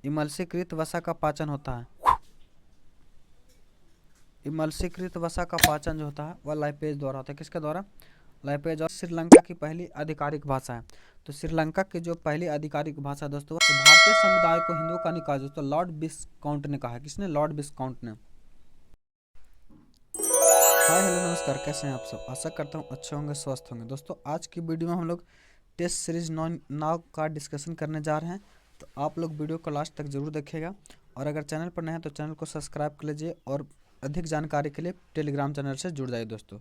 इमल्सीकृत वसा का पाचन होता है। इमल्सीकृत वसा का पाचन जो होता है वह लाइपेज द्वारा होता है। किसके द्वारा? लाइपेज। और श्रीलंका की पहली आधिकारिक भाषा है। तो श्रीलंका की जो पहली आधिकारिक भाषा है दोस्तों, तो भारतीय समुदाय को हिंदुओं का निकाय दोस्तों लॉर्ड विस्काउंट ने कहा है। किसने? लॉर्ड विस्काउंट ने। हाय हेलो नमस्कार, कैसे हैं आप सब? आशा करता हूँ अच्छे होंगे, स्वस्थ होंगे। दोस्तों आज की वीडियो में हम लोग टेस्ट सीरीज 9 का डिस्कशन करने जा रहे हैं। तो आप लोग वीडियो को लास्ट तक जरूर देखिएगा, और अगर चैनल पर नए हैं तो चैनल को सब्सक्राइब कर लीजिए, और अधिक जानकारी के लिए टेलीग्राम चैनल से जुड़ जाइए दोस्तों।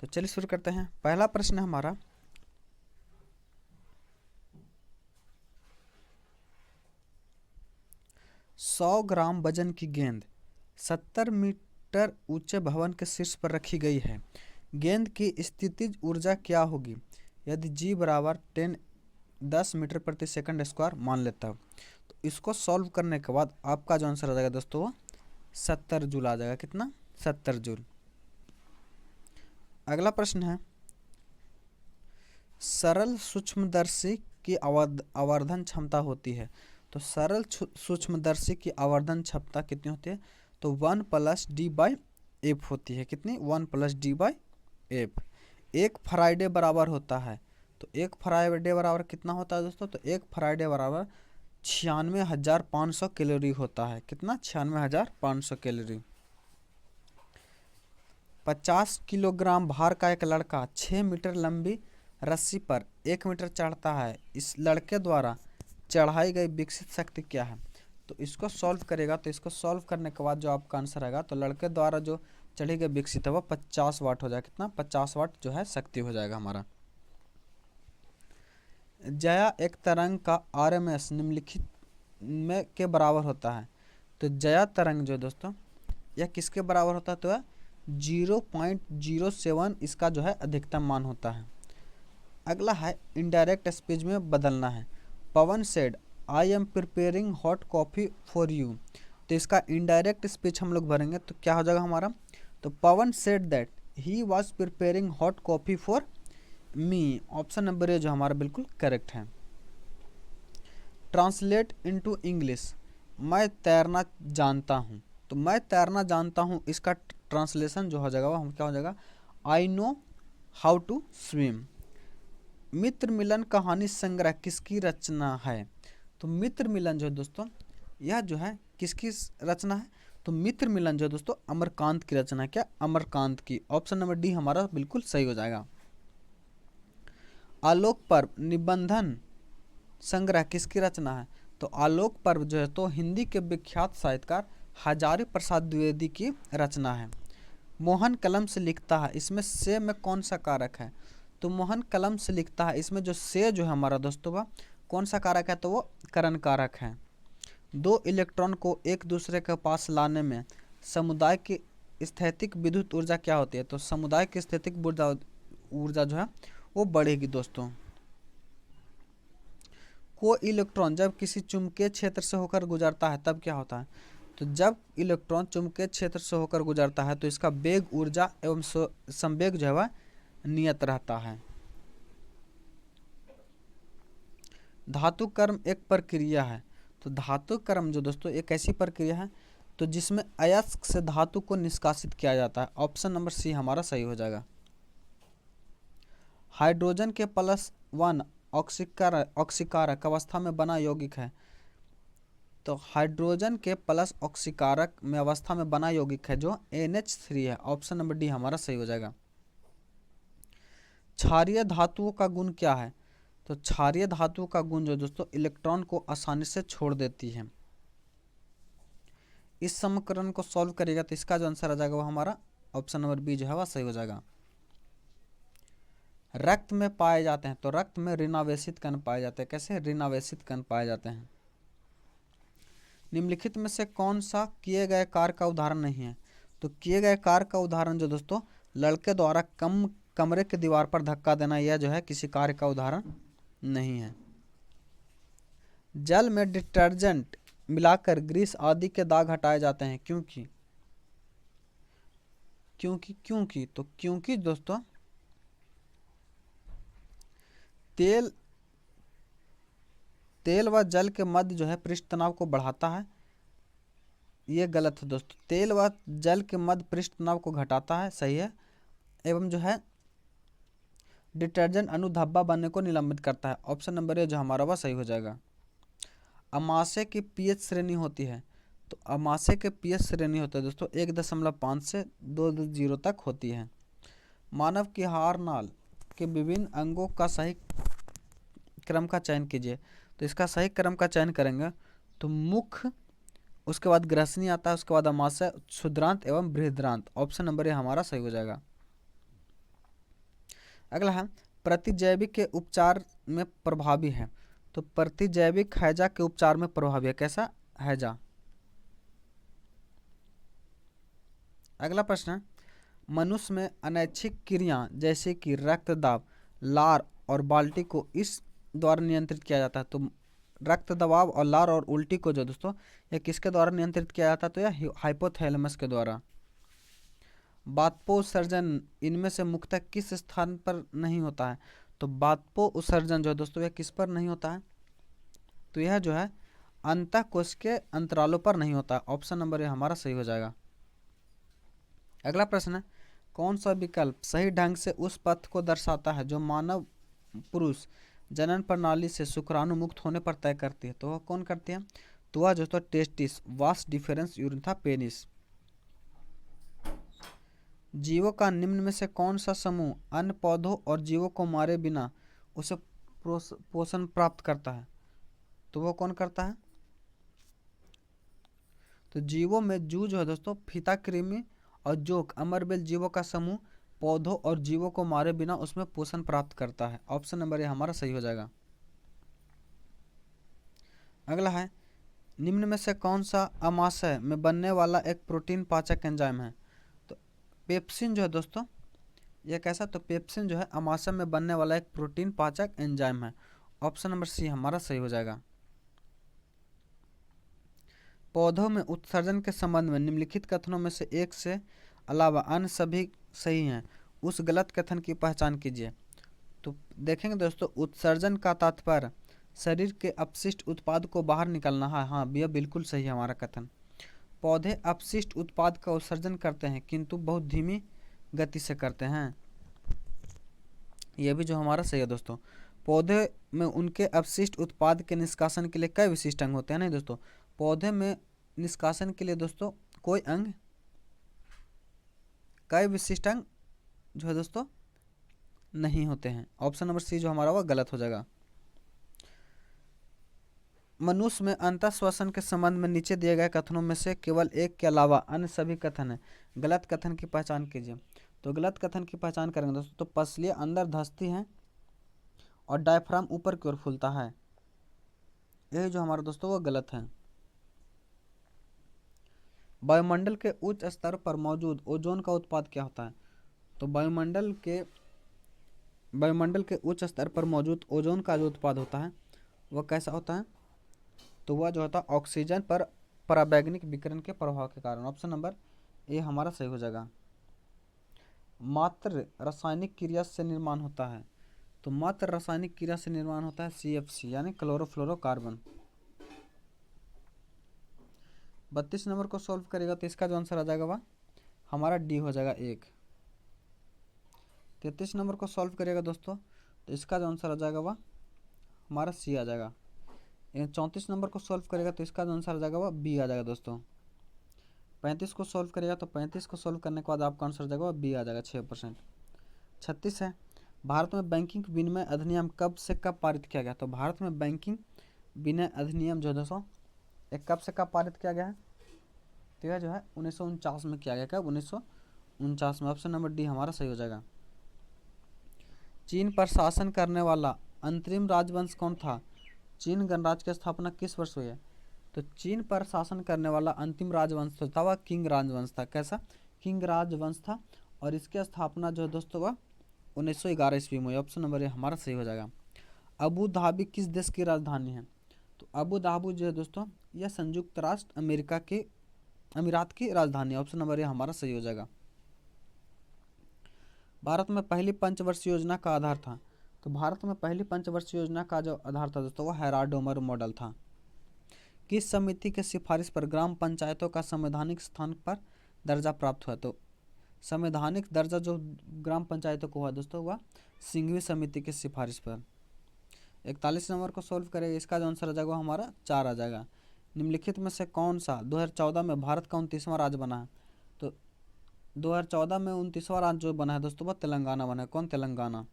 तो चलिए शुरू करते हैं। पहला प्रश्न है हमारा, 100 ग्राम वजन की गेंद 70 मीटर ऊंचे भवन के शीर्ष पर रखी गई है। गेंद की स्थितिज ऊर्जा क्या होगी यदि जी बराबर 10 मीटर प्रति सेकंड स्क्वायर मान लेता हूँ? तो इसको सॉल्व करने के बाद आपका जो आंसर आ जाएगा दोस्तों वो 70 जूल आ जाएगा। कितना? 70 जूल। अगला प्रश्न है, सरल सूक्ष्मदर्शी की आवर्धन क्षमता होती है। तो सरल सूक्ष्मदर्शी की आवर्धन क्षमता कितनी होती है? तो 1 प्लस डी बाई एफ होती है। कितनी? 1 प्लस डी बाई एफ। एक फराइडे बराबर होता है। तो एक फराइडे बराबर कितना होता है दोस्तों? तो एक फराइडे बराबर 96,500 कैलोरी होता है। कितना? 96,500 कैलोरी। 50 किलोग्राम भार का एक लड़का 6 मीटर लंबी रस्सी पर 1 मीटर चढ़ता है। इस लड़के द्वारा चढ़ाई गई विकसित शक्ति क्या है? तो इसको सॉल्व करेगा, तो इसको सॉल्व करने के बाद जो आपका आंसर आएगा, तो लड़के द्वारा जो चढ़ी गई विकसित है वो 50 वाट हो जाएगा। कितना? 50 वाट जो है शक्ति हो जाएगा हमारा। जया एक तरंग का आरएमएस निम्नलिखित में के बराबर होता है। तो जया तरंग जो दोस्तों यह किसके बराबर होता है? तो 0.07 इसका जो है अधिकतम मान होता है। अगला है इनडायरेक्ट स्पीच में बदलना है। Pawan said I am preparing hot coffee for you. तो इसका इनडायरेक्ट स्पीच हम लोग भरेंगे तो क्या हो जाएगा हमारा? तो Pawan said that he was preparing hot coffee for me. Option number A जो हमारा बिल्कुल करेक्ट है। ट्रांसलेट इनटू इंग्लिश, मैं तैरना जानता हूँ। तो मैं तैरना जानता हूँ इसका ट्रांसलेशन जो हो जाएगा वो हम क्या हो जाएगा? I know how to swim. Mitra Milan कहानी संग्रह किसकी रचना है? तो मित्र मिलन जो है दोस्तों यह जो है किसकी रचना है? तो मित्र मिलन जो है दोस्तों अमरकांत की रचना है। क्या? अमरकांत की। ऑप्शन नंबर डी हमारा बिल्कुल सही हो जाएगा। आलोक पर्व निबंधन संग्रह किसकी रचना है? तो आलोक पर्व जो है तो हिंदी के विख्यात साहित्यकार हजारी प्रसाद द्विवेदी की रचना है। मोहन कलम से लिखता है, इसमें से में कौन सा कारक है? तो मोहन कलम से लिखता है, इसमें जो से जो है हमारा दोस्तों का कौन सा कारक है? तो वो करण कारक है। 2 इलेक्ट्रॉन को एक दूसरे के पास लाने में समुदाय की स्थैतिक विद्युत ऊर्जा क्या होती है? तो समुदाय की स्थैतिक ऊर्जा जो है वो बढ़ेगी दोस्तों। कोई इलेक्ट्रॉन जब किसी चुंबकीय क्षेत्र से होकर गुजरता है तब क्या होता है? तो जब इलेक्ट्रॉन चुंबकीय क्षेत्र से होकर गुजरता है तो इसका वेग, ऊर्जा एवं संवेग जो है वह नियत रहता है। धातु कर्म एक प्रक्रिया है। तो धातु कर्म जो दोस्तों एक ऐसी प्रक्रिया है तो जिसमें अयस्क से धातु को निष्कासित किया जाता है। ऑप्शन नंबर सी हमारा सही हो जाएगा। हाइड्रोजन के +1 ऑक्सीकारक अवस्था में बना यौगिक है। तो हाइड्रोजन के प्लस ऑक्सीकारक में अवस्था में बना यौगिक है जो NH3 है। ऑप्शन नंबर डी हमारा सही हो जाएगा। क्षारीय धातुओं का गुण क्या है? तो क्षारीय धातुओं का गुण जो दोस्तों इलेक्ट्रॉन को आसानी से छोड़ देती है। इस समीकरण को सॉल्व करेगा तो इसका जो आंसर आ जाएगा वो हमारा ऑप्शन नंबर बी जो है वह सही हो जाएगा। रक्त में पाए जाते हैं, तो रक्त में ऋणावेशित कण पाए जाते हैं। कैसे? ऋणावेशित कण पाए जाते हैं। निम्नलिखित में से कौन सा किए गए कार्य का उदाहरण नहीं है? तो किए गए कार्य का उदाहरण जो दोस्तों लड़के द्वारा कमरे के दीवार पर धक्का देना, यह जो है किसी कार्य का उदाहरण नहीं है। जल में डिटर्जेंट मिलाकर ग्रीस आदि के दाग हटाए जाते हैं क्योंकि तो क्योंकि दोस्तों तेल व जल के मध्य जो है पृष्ठ तनाव को बढ़ाता है, ये गलत है दोस्तों। तेल व जल के मध्य पृष्ठ तनाव को घटाता है, सही है। एवं जो है डिटर्जेंट अणु धब्बा बनने को निलंबित करता है। ऑप्शन नंबर ए जो हमारा वह सही हो जाएगा। अमाशय की पीएच श्रेणी होती है, तो अमाशय के पीएच श्रेणी होता है दोस्तों 1.5 से 2 तक होती है। मानव की हार नाल के विभिन्न अंगों का सही क्रम का चयन कीजिए, तो इसका सही क्रम का चयन करेंगे तो मुख, उसके बाद ग्रसनी आता है, उसके बाद अमाशय, क्षुद्रांत एवं बृहद्रांत। ऑप्शन नंबर ए हमारा सही हो जाएगा। अगला है प्रतिजैविक के उपचार में प्रभावी है, तो प्रतिजैविक हैजा के उपचार में प्रभावी है, कैसा हैजा। अगला प्रश्न है मनुष्य में अनैच्छिक क्रिया जैसे कि रक्तदाब, लार और बाल्टी को इस द्वारा नियंत्रित किया जाता है, तो रक्त दबाव और लार और उल्टी को जो दोस्तों यह किसके द्वारा नियंत्रित किया जाता है, तो यह हाइपोथैलेमस के द्वारा। बाष्पोत्सर्जन इनमें से मुख्यतः किस स्थान पर नहीं होता है, तो बाष्पोत्सर्जन जो है दोस्तों यह किस पर नहीं होता है, तो यह जो है अंतःकोश के अंतरालों पर नहीं होता है। ऑप्शन नंबर ए हमारा सही हो जाएगा। अगला प्रश्न है कौन सा विकल्प सही ढंग से उस पथ को दर्शाता है जो मानव पुरुष जनन प्रणाली से शुक्राणु मुक्त होने पर तय करती है, तो वह कौन करती है, तो वह जो है टेस्टिस, वास डिफरेंस यूरिथा पेनिस। जीवों का निम्न में से कौन सा समूह अन्य पौधों और जीवों को मारे बिना उसे पोषण प्राप्त करता है, तो वो कौन करता है, तो जीवों में जू जो है दोस्तों फीता कृमि और जोक अमरबेल जीवों का समूह पौधों और जीवों को मारे बिना उसमें पोषण प्राप्त करता है। ऑप्शन नंबर ए हमारा सही हो जाएगा। अगला है निम्न में से कौन सा अमाशय में बनने वाला एक प्रोटीन पाचक एंजाइम है, तो पेप्सिन जो है दोस्तों यह कैसा, तो पेप्सिन जो है अमाशय में बनने वाला एक प्रोटीन पाचक एंजाइम है। ऑप्शन नंबर सी हमारा सही हो जाएगा। पौधों में उत्सर्जन के संबंध में निम्नलिखित कथनों में से एक से अलावा अन्य सभी सही हैं, उस गलत कथन की पहचान कीजिए। तो देखेंगे दोस्तों उत्सर्जन का तात्पर्य शरीर के अपशिष्ट उत्पाद को बाहर निकालना है, हाँ यह बिल्कुल सही है हमारा कथन। पौधे अपशिष्ट उत्पाद का उत्सर्जन करते हैं किंतु बहुत धीमी गति से करते हैं, यह भी जो हमारा सही है दोस्तों। पौधे में उनके अपशिष्ट उत्पाद के निष्कासन के लिए कई विशिष्ट अंग होते हैं, नहीं दोस्तों, पौधे में निष्कासन के लिए दोस्तों कोई अंग, कई विशिष्ट अंग जो है दोस्तों नहीं होते हैं। ऑप्शन नंबर सी जो हमारा वह गलत हो जाएगा। मनुष्य में अंतःश्वसन के संबंध में नीचे दिए गए कथनों में से केवल एक के अलावा अन्य सभी कथन है, गलत कथन की पहचान कीजिए। तो गलत कथन की पहचान करेंगे दोस्तों, तो पसलियाँ अंदर धंसती हैं और डायफ्राम ऊपर की ओर फूलता है, यही जो हमारा दोस्तों वो गलत है। वायुमंडल के उच्च स्तर पर मौजूद ओजोन का उत्पाद क्या होता है, तो वायुमंडल के उच्च स्तर पर मौजूद ओजोन का जो उत्पाद होता है वह कैसा होता है, तो वह जो होता है ऑक्सीजन पर पराबैंगनिक विकिरण के प्रभाव के कारण। ऑप्शन नंबर ए हमारा सही हो जाएगा। मात्र रासायनिक क्रिया से निर्माण होता है, तो मात्र रासायनिक क्रिया से निर्माण होता है CFC यानी क्लोरोफ्लोरोकार्बन। 32 नंबर को सॉल्व करेगा तो इसका जो आंसर आ जाएगा वह हमारा डी हो जाएगा 1। 33 नंबर को सॉल्व करेगा दोस्तों तो इसका जो आंसर आ जाएगा वह हमारा सी आ जाएगा। 34 नंबर को सॉल्व करेगा तो इसका जो आंसर आ जाएगा वह बी आ जाएगा दोस्तों। 35 को सॉल्व करेगा तो 35 को सॉल्व करने के बाद आपका आंसर आ जाएगा वह बी आ जाएगा 6%। 36 है भारत में बैंकिंग विनिमय अधिनियम कब से कब पारित किया गया, तो भारत में बैंकिंग विनिमय अधिनियम जो दोस्तों एक कब से कब पारित किया गया है, तो यह जो है 1949 में किया गया। कब 1949 में। ऑप्शन नंबर डी हमारा सही हो जाएगा। चीन पर शासन करने वाला अंतरिम राजवंश कौन था, चीन गणराज्य की स्थापना किस वर्ष हुई है, तो चीन पर शासन करने वाला अंतिम राजवंश था वह किंग राजवंश था। कैसा, किंग राजवंश था और इसकी स्थापना जो है दोस्तों वह 1911 ईस्वी में हुई। ऑप्शन नंबर ए हमारा सही हो जाएगा। अबू धाबी किस देश की राजधानी है, तो अबू धाबी जो है दोस्तों यह संयुक्त राष्ट्र अमीरात की राजधानी है। ऑप्शन नंबर ए हमारा सही हो जाएगा। भारत में पहली पंचवर्षीय योजना का आधार था, तो तो भारत में पहली पंचवर्षीय योजना का जो आधार था दोस्तों वो हेराडोमर मॉडल था। किस समिति के सिफारिश पर ग्राम पंचायतों का संवैधानिक स्थान पर दर्जा प्राप्त हुआ? तो संवैधानिक दर्जा जो ग्राम पंचायतों को हुआ दोस्तों वह सिंघवी समिति की सिफारिश पर। 41 नंबर को सॉल्व करेगा, इसका जो आंसर आ जाएगा वो हमारा 4 आ जाएगा। निम्नलिखित में से कौन सा 2014 में भारत का 29वां राज्य बना है? तो 2014 में 29वां राज्य जो बना है दोस्तों वह तेलंगाना बना है। कौन? तेलंगाना।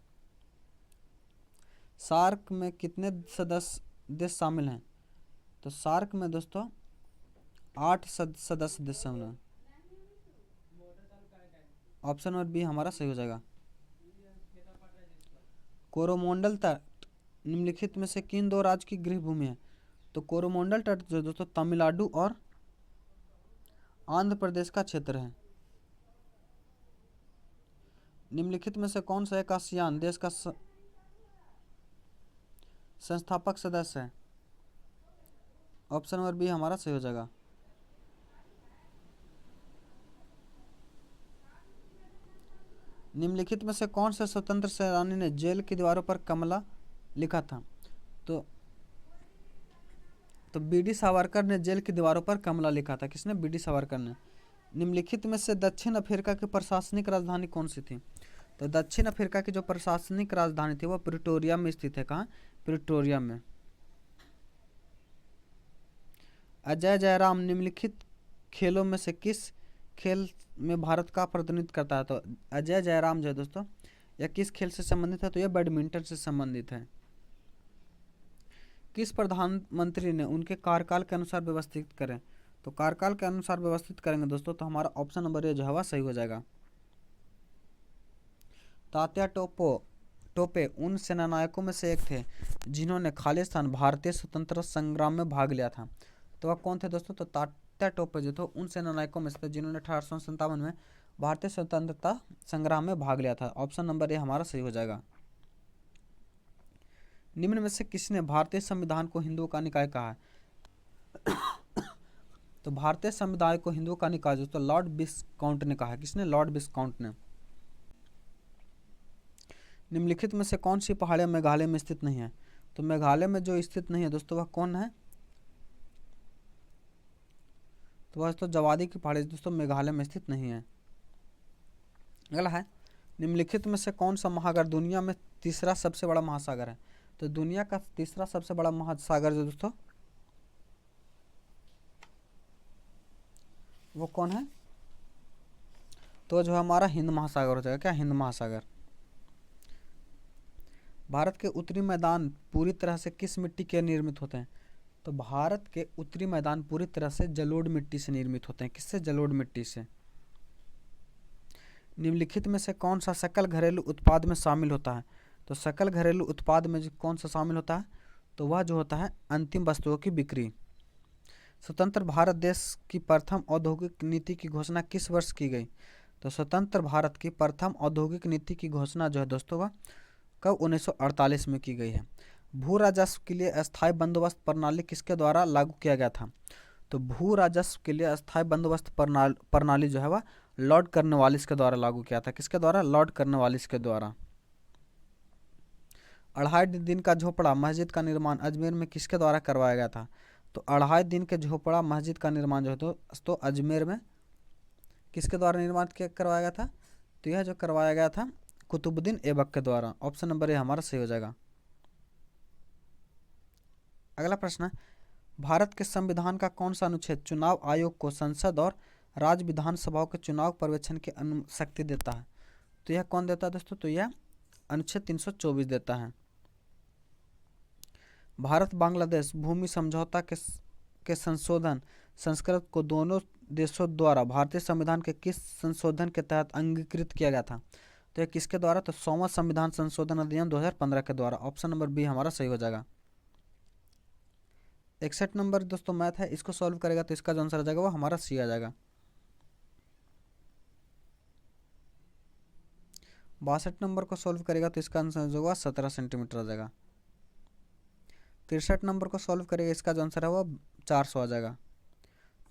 सार्क में कितने सदस्य देश शामिल हैं? तो सार्क में दोस्तों 8 सदस्य देश शामिल हैं। ऑप्शन नंबर बी हमारा सही हो जाएगा। कोरोमंडल तट निम्नलिखित में से किन दो राज्य की गृह भूमि है? तो कोरोमंडल तट जो दोस्तों तमिलनाडु और आंध्र प्रदेश का क्षेत्र है। निम्नलिखित में से कौन सा एक आसियान देश का संस्थापक सदस्य है? ऑप्शन नंबर बी हमारा सही हो जाएगा। निम्नलिखित में से कौन से स्वतंत्र सेनानी ने जेल की दीवारों पर कमला लिखा था? तो बी.डी. सावरकर ने जेल की दीवारों पर कमला लिखा था। किसने? बी.डी. सावरकर ने। निम्नलिखित में से दक्षिण अफ्रीका की प्रशासनिक राजधानी कौन सी थी? तो दक्षिण अफ्रीका की जो प्रशासनिक राजधानी थी वो प्रिटोरिया में स्थित है। कहाँ? प्रिटोरिया में। अजय जयराम निम्नलिखित खेलों में से किस खेल में भारत का प्रतिनिधित्व करता है? तो अजय जयराम जो है दोस्तों यह किस खेल से संबंधित है? तो यह बैडमिंटन से संबंधित है। किस प्रधानमंत्री ने उनके कार्यकाल के अनुसार व्यवस्थित करें? तो कार्यकाल के अनुसार व्यवस्थित करेंगे दोस्तों तो हमारा ऑप्शन नंबर ए जो है सही हो जाएगा। तात्या टोपे उन सेनानायकों में से एक थे जिन्होंने खालिस्तान भारतीय स्वतंत्रता संग्राम में भाग लिया था। तो वह कौन थे दोस्तों? तो तात्या टोपे जो थे उन सेनानायकों में से थे जिन्होंने 1857 में भारतीय स्वतंत्रता संग्राम में भाग लिया था। ऑप्शन नंबर ए हमारा सही हो जाएगा। निम्न में से किसने भारतीय संविधान को हिंदुओं का निकाय कहा है? तो भारतीय संविधान को हिंदुओं का निकाय दोस्तों लॉर्ड विस्काउंट ने कहा है। किसने? लॉर्ड विस्काउंट ने। निम्नलिखित में से कौन सी पहाड़ियां मेघालय में स्थित नहीं है? तो मेघालय में जो स्थित नहीं है दोस्तों वह कौन है? तो वह दोस्तों जवादी की पहाड़ी दोस्तों मेघालय में स्थित नहीं है। अगला है निम्नलिखित में से कौन सा महासागर दुनिया में तीसरा सबसे बड़ा महासागर है? तो दुनिया का तीसरा सबसे बड़ा महासागर जो दोस्तों वो कौन है? तो जो हमारा हिंद महासागर हो जाएगा। क्या? हिंद महासागर। भारत के उत्तरी मैदान पूरी तरह से किस मिट्टी के निर्मित होते हैं? तो भारत के उत्तरी मैदान पूरी तरह से जलोढ़ मिट्टी से निर्मित होते हैं। किससे? जलोढ़ मिट्टी से। निम्नलिखित में से कौन सा सकल घरेलू उत्पाद में शामिल होता है? तो सकल घरेलू उत्पाद में कौन सा शामिल होता है? तो वह जो होता है अंतिम वस्तुओं की बिक्री। स्वतंत्र भारत देश की प्रथम औद्योगिक नीति की घोषणा किस वर्ष की गई? तो स्वतंत्र भारत की प्रथम औद्योगिक नीति की घोषणा जो है दोस्तों वह कब? 1948 में की गई है। भू राजस्व के लिए अस्थायी बंदोबस्त प्रणाली किसके द्वारा लागू किया गया था? तो भू राजस्व के लिए अस्थायी बंदोबस्त प्रणाली जो है वह लॉर्ड कॉर्नवालिस के द्वारा लागू किया था। किसके द्वारा? लॉर्ड कॉर्नवालिस के द्वारा। 2.5 दिन का झोपड़ा मस्जिद का निर्माण अजमेर में किसके द्वारा करवाया गया था? तो 2.5 दिन के झोपड़ा मस्जिद का निर्माण जो है तो अजमेर में किसके द्वारा निर्माण करवाया गया था? तो यह जो करवाया गया था कुतुबुद्दीन ऐबक के द्वारा। ऑप्शन नंबर ए हमारा सही हो जाएगा। अगला प्रश्न है भारत के संविधान का कौन सा अनुच्छेद चुनाव आयोग को संसद और राज्य विधानसभाओं के चुनाव पर्यवेक्षण की शक्ति देता है? तो यह कौन देता है दोस्तों? तो यह अनुच्छेद 324 देता है। भारत बांग्लादेश भूमि समझौता के संशोधन संस्करण को दोनों देशों द्वारा भारतीय संविधान के किस संशोधन के तहत अंगीकृत किया गया था? तो यह किसके द्वारा? तो 100वां संविधान संशोधन अधिनियम 2015 के द्वारा। ऑप्शन नंबर बी हमारा सही हो जाएगा। 61 नंबर दोस्तों मैथ है, इसको सॉल्व करेगा तो इसका जो आंसर आ जाएगा वो हमारा सी आ जाएगा। 62 नंबर को सॉल्व करेगा तो इसका आंसर जो होगा 17 सेंटीमीटर आ जाएगा। 63 नंबर को सॉल्व करेगा इसका जो आंसर है वो 400 आ जाएगा।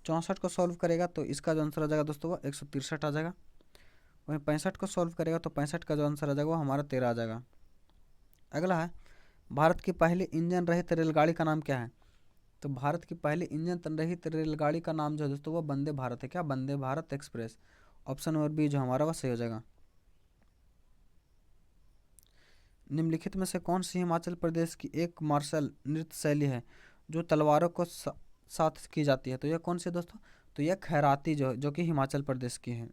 64 को सॉल्व करेगा तो इसका जो आंसर आ जाएगा दोस्तों वो 163 आ जाएगा। वहीं 65 को सॉल्व करेगा तो 65 का जो आंसर आ जाएगा वो हमारा 13 आ जाएगा। अगला है, भारत की पहली इंजन रहित रेलगाड़ी का नाम क्या है? तो भारत की पहली इंजन रहित रेलगाड़ी का नाम जो है दोस्तों वो वंदे भारत है। क्या? Vande Bharat express. Option number B जो हमारा वह सही हो जाएगा। निम्नलिखित में से कौन सी हिमाचल प्रदेश की एक मार्शल नृत्य शैली है जो तलवारों को साथ की जाती है? तो यह कौन सी है दोस्तों? तो यह खैराती जो कि हिमाचल प्रदेश की है।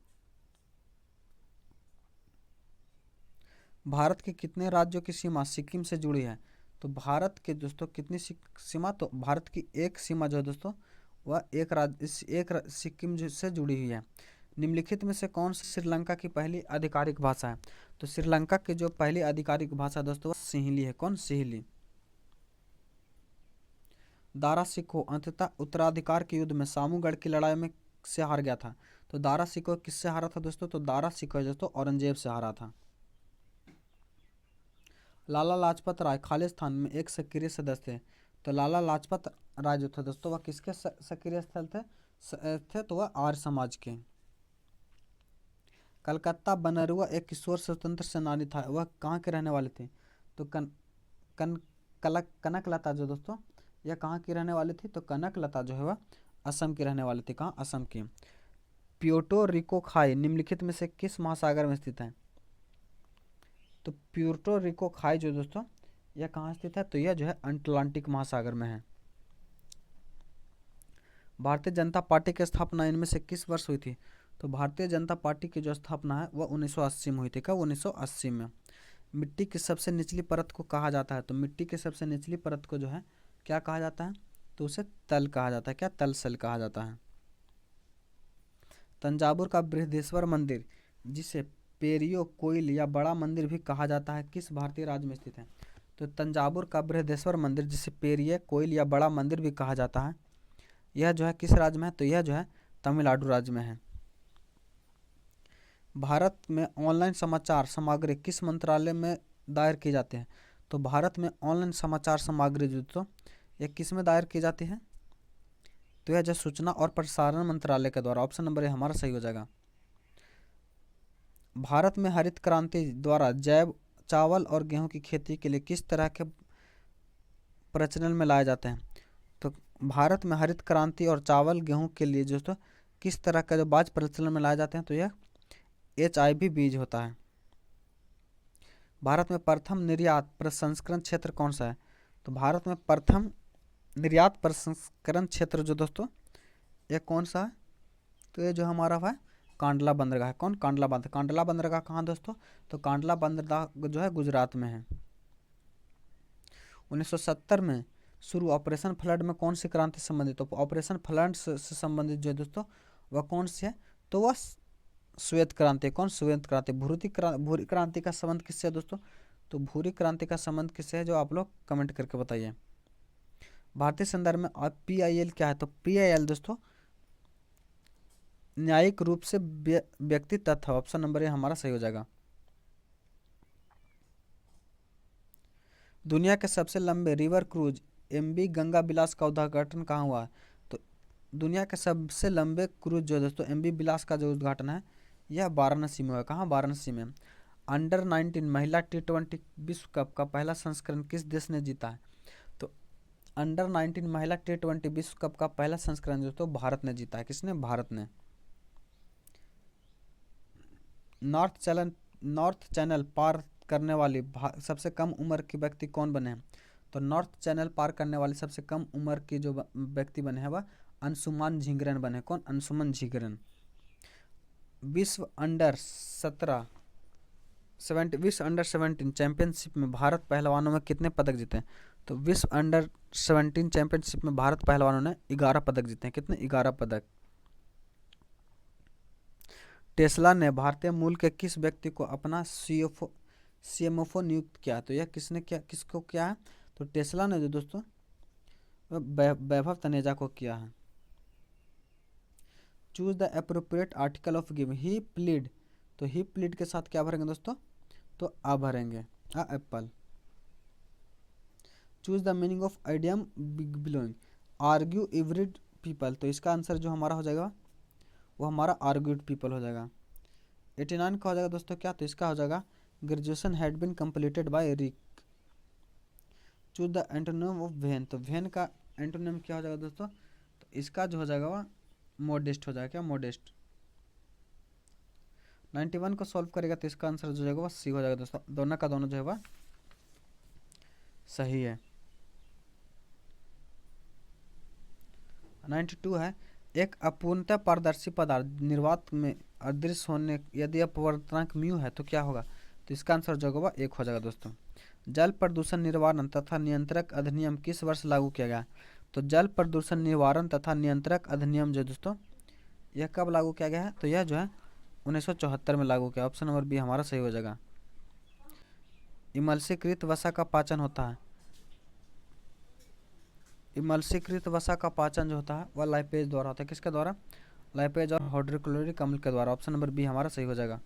भारत के कितने राज्यों की सीमा सिक्किम से जुड़ी है? तो भारत के दोस्तों कितनी सीमा, तो भारत की एक सीमा जो है दोस्तों वह एक राज्य सिक्किम से जुड़ी हुई है। निम्नलिखित में से कौन सी श्रीलंका की पहली आधिकारिक भाषा है? तो श्रीलंका की जो पहली आधिकारिक भाषा दोस्तों वह सिंहली है। कौन? सिंहली। दारा सिकोह अंततः उत्तराधिकार के युद्ध में सामूगढ़ की लड़ाई में से हार गया था। तो दारा सिकोह किससे हारा था दोस्तों? तो दारा सिकोह दोस्तों औरंगजेब से हारा था। लाला लाजपत राय खालिस्तान में एक सक्रिय सदस्य थे। तो लाला लाजपत राय जो थे दोस्तों वह किसके सक्रिय स्थल थे? तो वह आर्य समाज के। कलकत्ता बनरुआ एक किशोर स्वतंत्र सेनानी था। वह कहाँ के रहने वाले थे? तो कनकलता जो दोस्तों यह कहाँ की रहने वाली थी? तो कनकलता जो है वह असम की रहने वाली थी। कहाँ? असम की। प्यूर्टो रिको खाई निम्नलिखित में से किस महासागर में स्थित है? तो प्यूर्टो रिको खाई जो दोस्तों यह कहाँ स्थित है? तो यह जो है अटलांटिक महासागर में है। भारतीय जनता पार्टी की स्थापना इनमें से किस वर्ष हुई थी? तो भारतीय जनता पार्टी की जो स्थापना है वह 1980 में हुई थी। कब? 1980 में। मिट्टी की सबसे निचली परत को कहा जाता है? तो मिट्टी की सबसे निचली परत को जो है क्या कहा जाता है? तो उसे तल कहा जाता है। क्या? तल सेल कहा जाता है। तंजावुर का बृहदेश्वर मंदिर जिसे पेरियो कोइल या बड़ा मंदिर भी कहा जाता है किस भारतीय राज्य में स्थित है? तो तंजावुर का बृहदेश्वर मंदिर जिसे पेरिया कोइल या बड़ा मंदिर भी कहा जाता है यह जो है किस राज्य में है? तो यह जो है तमिलनाडु राज्य में है। भारत में ऑनलाइन समाचार सामग्री किस मंत्रालय में दायर की जाते हैं? तो भारत में ऑनलाइन समाचार सामग्री जो तो यह किस में दायर की जाती है? तो यह जो सूचना और प्रसारण मंत्रालय के द्वारा। ऑप्शन नंबर ए हमारा सही हो जाएगा। भारत में हरित क्रांति द्वारा जैव चावल और गेहूं की खेती के लिए किस तरह के प्रचलन में लाए जाते हैं? तो भारत में हरित क्रांति और चावल गेहूं के लिए जो तो किस तरह का जो बाज प्रचलन में लाए जाते हैं? तो यह HIV बीज होता है। भारत में प्रथम निर्यात प्रसंस्करण क्षेत्र कौन सा है? तो भारत में प्रथम निर्यात प्रसंस्करण क्षेत्र जो दोस्तों यह कौन सा है? तो ये जो हमारा है कांडला बंदरगाह है। कौन? कांडला बंदरगाह कहाँ दोस्तों? तो कांडला बंदरगाह जो है गुजरात में है। 1970 में शुरू ऑपरेशन फ्लड में कौन सी क्रांति संबंधित? तो ऑपरेशन फ्लड से संबंधित जो है दोस्तों वह कौन सी है? तो वह श्वेत क्रांति। कौन? श्वेत क्रांति। भूरी क्रांति का संबंध किससे है दोस्तों? तो भूरी क्रांति का संबंध किससे है जो आप लोग कमेंट करके बताइए। भारतीय संदर्भ में PIL क्या है? तो PIL दोस्तों न्यायिक रूप से व्यक्ति तथ्य। ऑप्शन नंबर ए हमारा सही हो जाएगा। दुनिया के सबसे लंबे river cruise MV Ganga Bilas का उद्घाटन कहाँ हुआ? तो दुनिया के सबसे लंबे क्रूज जो दोस्तों MV बिलास का जो उद्घाटन है यह वाराणसी में हुआ। कहाँ? वाराणसी में। अंडर 19 महिला T20 विश्व कप का पहला संस्करण किस देश ने जीता है? तो अंडर 19 महिला T20 विश्व कप का पहला संस्करण जो तो भारत ने जीता है। किसने? भारत ने। नॉर्थ चैनल पार करने वाली सबसे कम उम्र के व्यक्ति कौन बने हैं? तो नॉर्थ चैनल पार करने वाली सबसे कम उम्र की जो व्यक्ति बने हैं वह अंशुमान झिंगरन बने। कौन? अंशुमन झिंगरन। विश्व अंडर 17 चैंपियनशिप में भारत पहलवानों में कितने पदक जीते हैं? तो विश्व अंडर 17 चैंपियनशिप में भारत पहलवानों ने 11 पदक जीते हैं। कितने? 11 पदक। टेस्ला ने भारतीय मूल के किस व्यक्ति को अपना CMO नियुक्त किया? तो यह किसने किया? किसको किया है? तो टेस्ला ने जो दोस्तों वैभव तनेजा को किया है। Choose the appropriate article of give. He plead. तो ही प्लीड के साथ क्या भरेंगे दोस्तों? तो आ भरेंगे। Apple. Choose the meaning of idiom below. Argue every people. तो इसका आंसर जो हमारा हो जाएगा वो हमारा आर्ग्यूड पीपल हो जाएगा। 89 का हो जाएगा दोस्तों क्या? तो इसका हो जाएगा graduation had been completed by Rick. Choose the antonym of when. तो वेन का एंटोनिम क्या हो जाएगा दोस्तों? तो इसका जो हो जाएगा वह मोडेस्ट हो जाएगा। क्या? मोडेस्ट। 91 को सॉल्व करेगा तो इसका आंसर जो जाएगा वह सी हो जाएगा दोस्तों। दोनों का दोनों जो है वह सही है। 92 है, एक अपूर्णतः पारदर्शी पदार्थ निर्वात में अदृश्य होने यदि अपवर्तनांक म्यू है तो क्या होगा? तो इसका आंसर जो होगा एक हो जाएगा दोस्तों। जल प्रदूषण निवारण तथा नियंत्रक अधिनियम किस वर्ष लागू किया गया? तो जल प्रदूषण निवारण तथा नियंत्रक अधिनियम जो दोस्तों यह कब लागू किया गया है? तो यह जो है 1974 में लागू किया। ऑप्शन नंबर बी हमारा सही हो जाएगा। इमल्सीकृत वसा का पाचन होता है। इमल्सीकृत वसा का पाचन जो होता है वह लाइपेज द्वारा होता है। किसके द्वारा? लाइपेज और हाइड्रोक्लोरिक अम्ल के द्वारा। ऑप्शन नंबर बी हमारा सही हो जाएगा।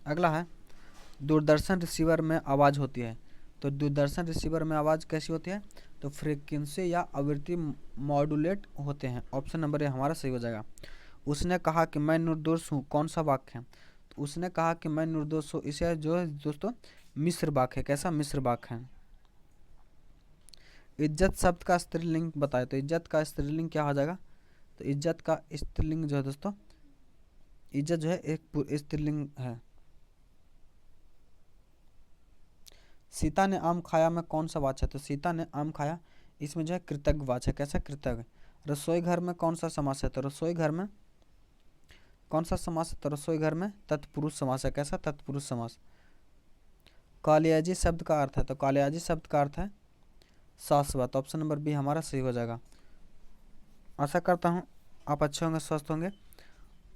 अगला है, दूरदर्शन रिसीवर में आवाज़ होती है। तो दूरदर्शन रिसीवर में आवाज़ कैसी होती है? तो फ्रीक्वेंसी या आवृत्ति मॉड्यूलेट होते हैं। ऑप्शन नंबर ए हमारा सही हो जाएगा। उसने कहा कि मैं निर्दोष हूँ, कौन सा वाक्य है? तो उसने कहा कि मैं निर्दोष हूँ, इसे जो है दोस्तों मिश्र वाक्य है। कैसा? मिश्र वाक्य है। इज्जत शब्द का स्त्रीलिंग बताए। तो इज्जत का स्त्रीलिंग क्या हो जाएगा? तो इज्जत का स्त्रीलिंग जो है दोस्तों, इज्जत जो है एक स्त्रीलिंग है। सीता ने आम खाया में कौन सा वाच है? तो सीता ने आम खाया, इसमें जो है कृतज्ञ वाच है। कैसा? कृतज्ञ। रसोई घर में कौन सा समास है? तो रसोई घर में कौन सा समास है? तो रसोई घर में तत्पुरुष समास है। कैसा? तत्पुरुष समास। कालियाजी शब्द का अर्थ है। तो कालियाजी शब्द का अर्थ है शाश्वत। ऑप्शन नंबर बी हमारा सही हो जाएगा। आशा करता हूँ आप अच्छे होंगे, स्वस्थ होंगे,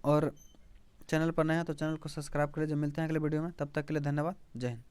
और चैनल पर नए हैं तो चैनल को सब्सक्राइब करें। जब मिलते हैं अगले वीडियो में, तब तक के लिए धन्यवाद। जय हिंद।